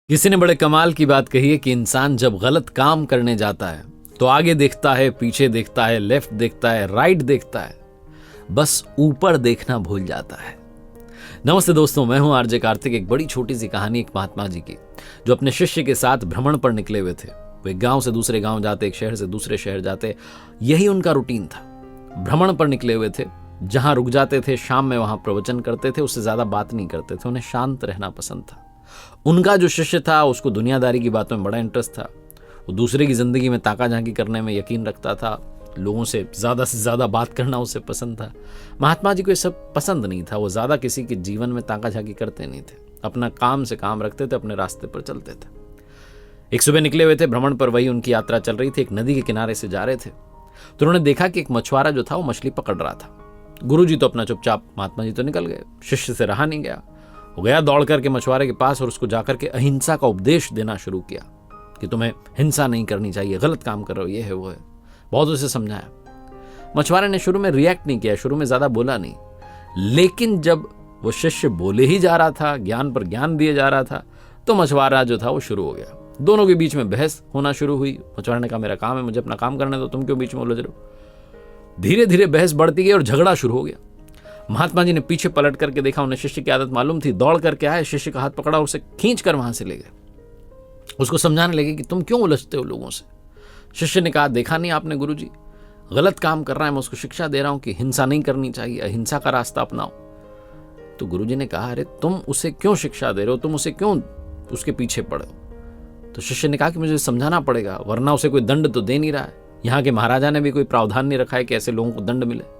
किसी ने बड़े कमाल की बात कही है कि इंसान जब गलत काम करने जाता है तो आगे देखता है, पीछे देखता है, लेफ्ट देखता है, राइट देखता है, बस ऊपर देखना भूल जाता है। नमस्ते दोस्तों, मैं हूं आरजे कार्तिक। एक बड़ी छोटी सी कहानी एक महात्मा जी की, जो अपने शिष्य के साथ भ्रमण पर निकले हुए थे। वो एक गांव से दूसरे गांव जाते, एक शहर से दूसरे शहर जाते, यही उनका रूटीन था। भ्रमण पर निकले हुए थे, जहां रुक जाते थे शाम में वहां प्रवचन करते थे, उससे ज्यादा बात नहीं करते थे, उन्हें शांत रहना पसंद था। उनका जो शिष्य था उसको दुनियादारी की बातों में बड़ा इंटरेस्ट था। वो दूसरे की जिंदगी में ताका झांकी करने में यकीन रखता था, लोगों से ज्यादा बात करना उसे पसंद था। महात्मा जी को ये सब पसंद नहीं था। वो ज्यादा किसी के जीवन में ताका झांकी करते नहीं थे, अपना काम से काम रखते थे, अपने रास्ते पर चलते थे। एक सुबह निकले हुए थे भ्रमण पर, वही उनकी यात्रा चल रही थी। एक नदी के किनारे से जा रहे थे तो उन्होंने देखा कि एक मछुआरा जो था वो मछली पकड़ रहा था। गुरुजी तो अपना चुपचाप, महात्मा जी तो निकल गए। शिष्य से रहा नहीं गया, वो गया दौड़ करके मछुआरे के पास और उसको जाकर के अहिंसा का उपदेश देना शुरू किया कि तुम्हें हिंसा नहीं करनी चाहिए, गलत काम कर रहे हो, ये है वो है। बहुत उसे समझाया। मछुआरे ने शुरू में रिएक्ट नहीं किया, शुरू में ज्यादा बोला नहीं, लेकिन जब वो शिष्य बोले ही जा रहा था, ज्ञान पर ज्ञान दिए जा रहा था, तो मछुआरा जो था वो शुरू हो गया। दोनों के बीच में बहस होना शुरू हुई। मछुआरे ने कहा मेरा काम है, मुझे अपना काम करने दो, तुम क्यों बीच में उलझ रहे हो। धीरे धीरे बहस बढ़ती गई और झगड़ा शुरू हो गया। महात्मा जी ने पीछे पलट करके देखा, उन्हें शिष्य की आदत मालूम थी। दौड़ करके आए, शिष्य का हाथ पकड़ा और उसे खींच कर वहां से ले गए। उसको समझाने लगे कि तुम क्यों उलझते हो लोगों से। शिष्य ने कहा देखा नहीं आपने गुरुजी, गलत काम कर रहा है, मैं उसको शिक्षा दे रहा हूं कि हिंसा नहीं करनी चाहिए, अहिंसा का रास्ता अपनाओ। तो गुरुजी ने कहा अरे तुम उसे क्यों शिक्षा दे रहे हो, तुम उसे क्यों उसके पीछे पड़े हो। तो शिष्य ने कहा कि मुझे समझाना पड़ेगा, वरना उसे कोई दंड तो दे नहीं रहा है। यहाँ के महाराजा ने भी कोई प्रावधान नहीं रखा है कि ऐसे लोगों को दंड मिले।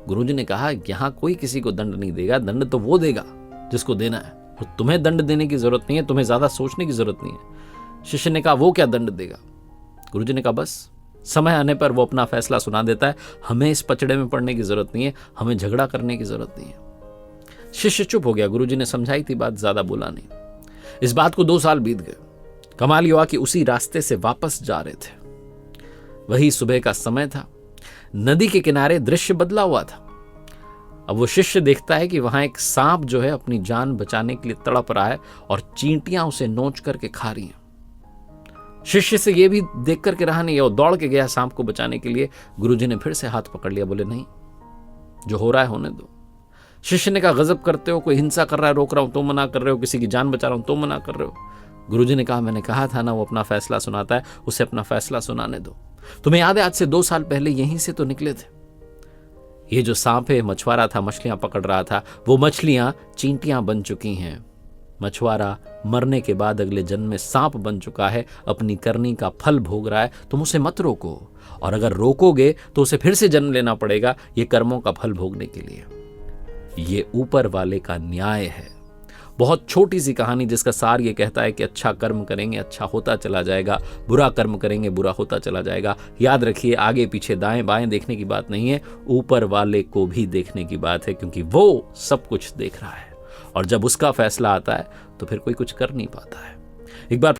गुरुजी ने कहा यहां कोई किसी को दंड नहीं देगा, दंड तो वो देगा जिसको देना है, और तुम्हें दंड देने की जरूरत नहीं है, तुम्हें ज्यादा सोचने की जरूरत नहीं है। शिष्य ने कहा वो क्या दंड देगा। गुरुजी ने कहा बस समय आने पर वो अपना फैसला सुना देता है, हमें इस पचड़े में पड़ने की जरूरत नहीं है, हमें झगड़ा करने की जरूरत नहीं है। शिष्य चुप हो गया। गुरुजी ने समझाई थी बात, ज्यादा बोला नहीं। इस बात को 2 साल बीत गए। कमाल हुआ कि उसी रास्ते से वापस जा रहे थे। वही सुबह का समय था। नदी के किनारे दृश्य बदला हुआ था। अब वो शिष्य देखता है कि वहां एक सांप जो है अपनी जान बचाने के लिए तड़प रहा है और चींटियां उसे नोच करके खा रही हैं। शिष्य से ये भी देख करके रहा नहीं, और दौड़ के गया सांप को बचाने के लिए। गुरुजी ने फिर से हाथ पकड़ लिया, बोले नहीं, जो हो रहा है होने दो। शिष्य ने कहा गजब करते हो, कोई हिंसा कर रहा है रोक रहा हूं तो मना कर रहे हो, किसी की जान बचा रहा हूं तो मना कर रहे हो। गुरुजी ने कहा मैंने कहा था ना वो अपना फैसला सुनाता है, उसे अपना फैसला सुनाने दो। तुम्हें याद है आज से 2 साल पहले यहीं से तो निकले थे। ये जो सांप है मछुआरा था, मछलियां पकड़ रहा था, वो मछलियां चींटियां बन चुकी हैं। मछुआरा मरने के बाद अगले जन्म में सांप बन चुका है, अपनी करनी का फल भोग रहा है। तुम उसे मत रोको, और अगर रोकोगे तो उसे फिर से जन्म लेना पड़ेगा ये कर्मों का फल भोगने के लिए। ये ऊपर वाले का न्याय है। बहुत छोटी सी कहानी जिसका सार ये कहता है कि अच्छा कर्म करेंगे अच्छा होता चला जाएगा, बुरा कर्म करेंगे बुरा होता चला जाएगा। याद रखिए, आगे पीछे दाएं बाएं देखने की बात नहीं है, ऊपर वाले को भी देखने की बात है, क्योंकि वो सब कुछ देख रहा है, और जब उसका फैसला आता है तो फिर कोई कुछ कर नहीं पाता है। एक बार